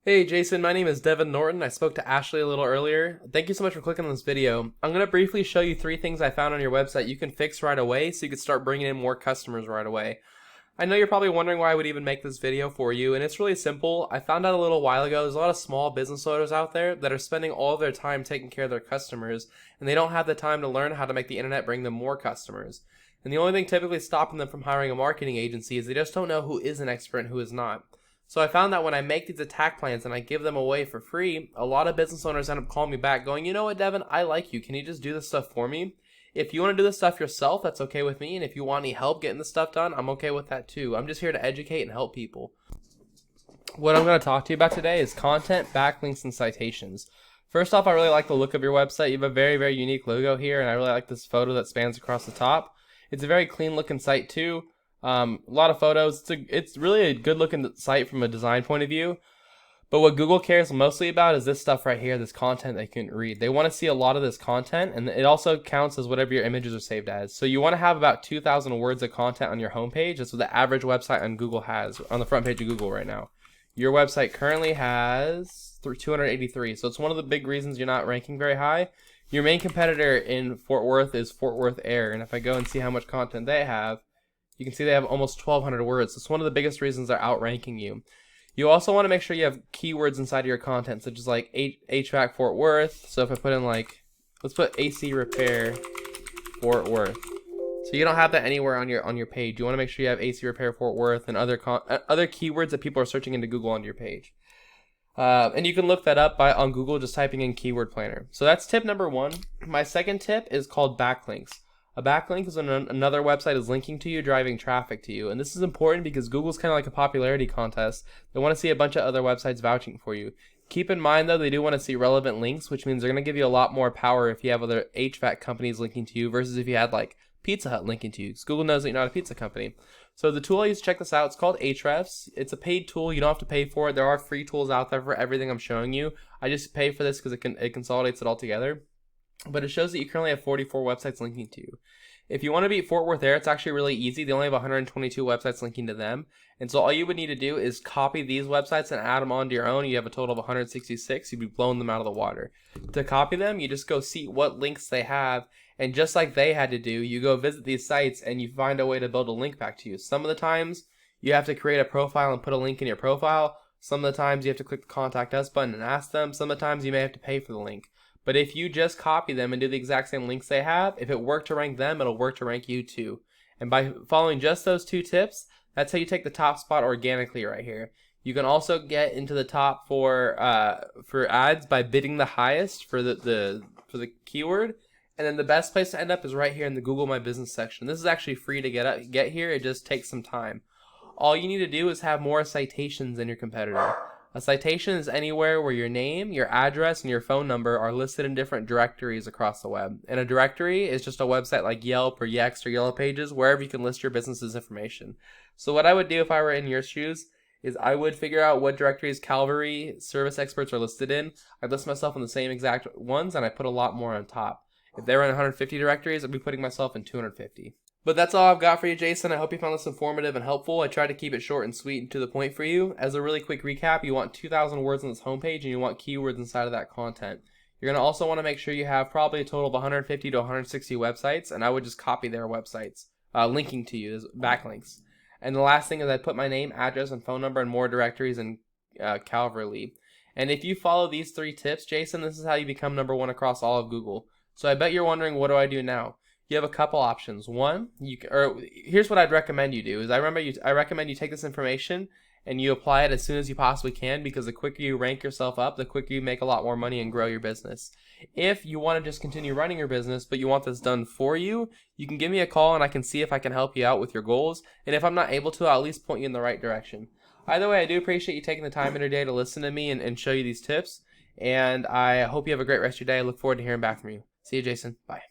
Hey Jason, my name is Devin Norton. I spoke to Ashley a little earlier. Thank you so much for clicking on this video. I'm going to briefly show you 3 things I found on your website you can fix right away so you can start bringing in more customers right away. I know you're probably wondering why I would even make this video for you, and it's really simple. I found out a little while ago there's a lot of small business owners out there that are spending all of their time taking care of their customers, and they don't have the time to learn how to make the internet bring them more customers. And the only thing typically stopping them from hiring a marketing agency is they just don't know who is an expert and who is not. So I found that when I make these attack plans and I give them away for free, a lot of business owners end up calling me back going, you know what, Devin, I like you. Can you just do this stuff for me? If you want to do this stuff yourself, that's okay with me. And if you want any help getting this stuff done, I'm okay with that too. I'm just here to educate and help people. What I'm going to talk to you about today is content, backlinks, and citations. First off, I really like the look of your website. You have a very, very unique logo here, and I really like this photo that spans across the top. It's a very clean looking site too. A lot of photos. It's really a good looking site from a design point of view. But what Google cares mostly about is this stuff right here, this content they can read. They want to see a lot of this content, and it also counts as whatever your images are saved as. So you want to have about 2,000 words of content on your homepage. That's what the average website on Google has, on the front page of Google right now. Your website currently has 283, so it's one of the big reasons you're not ranking very high. Your main competitor in Fort Worth is Fort Worth Air, and if I go and see how much content they have, you can see they have almost 1,200 words. It's one of the biggest reasons they're outranking you. You also want to make sure you have keywords inside of your content, such as like HVAC Fort Worth. So if I put in like, let's put AC repair Fort Worth. So you don't have that anywhere on your page. You want to make sure you have AC repair Fort Worth and other keywords that people are searching into Google on your page. And you can look that up on Google just typing in keyword planner. So that's tip number 1. My second tip is called backlinks. A backlink is when another website is linking to you, driving traffic to you. And this is important because Google's kind of like a popularity contest. They want to see a bunch of other websites vouching for you. Keep in mind, though, they do want to see relevant links, which means they're going to give you a lot more power if you have other HVAC companies linking to you versus if you had like Pizza Hut linking to you. Because Google knows that you're not a pizza company. So the tool I use to check this out, it's called Ahrefs. It's a paid tool. You don't have to pay for it. There are free tools out there for everything I'm showing you. I just pay for this because it consolidates it all together. But it shows that you currently have 44 websites linking to you. If you want to beat Fort Worth Air, it's actually really easy. They only have 122 websites linking to them. And so all you would need to do is copy these websites and add them onto your own. You have a total of 166. You'd be blowing them out of the water. To copy them, you just go see what links they have. And just like they had to do, you go visit these sites and you find a way to build a link back to you. Some of the times, you have to create a profile and put a link in your profile. Some of the times, you have to click the Contact Us button and ask them. Some of the times, you may have to pay for the link. But if you just copy them and do the exact same links they have, if it worked to rank them, it'll work to rank you too. And by following just those 2 tips, that's how you take the top spot organically right here. You can also get into the top for ads by bidding the highest for the keyword. And then the best place to end up is right here in the Google My Business section. This is actually free to get here. It just takes some time. All you need to do is have more citations than your competitor. A citation is anywhere where your name, your address, and your phone number are listed in different directories across the web. And a directory is just a website like Yelp or Yext or Yellow Pages, wherever you can list your business's information. So what I would do if I were in your shoes is I would figure out what directories Calvary service experts are listed in. I'd list myself in the same exact ones, and I put a lot more on top. If they were in 150 directories, I'd be putting myself in 250. But that's all I've got for you, Jason. I hope you found this informative and helpful. I tried to keep it short and sweet and to the point for you. As a really quick recap, you want 2,000 words on this homepage and you want keywords inside of that content. You're going to also want to make sure you have probably a total of 150 to 160 websites, and I would just copy their websites, linking to you as backlinks. And the last thing is I'd put my name, address, and phone number in more directories in Calverly. And if you follow these 3 tips, Jason, this is how you become number 1 across all of Google. So I bet you're wondering, what do I do now? You have a couple options. One, here's what I'd recommend you do. Is I recommend you take this information and you apply it as soon as you possibly can, because the quicker you rank yourself up, the quicker you make a lot more money and grow your business. If you want to just continue running your business, but you want this done for you, you can give me a call and I can see if I can help you out with your goals. And if I'm not able to, I'll at least point you in the right direction. Either way, I do appreciate you taking the time in your day to listen to me and show you these tips. And I hope you have a great rest of your day. I look forward to hearing back from you. See you, Jason. Bye.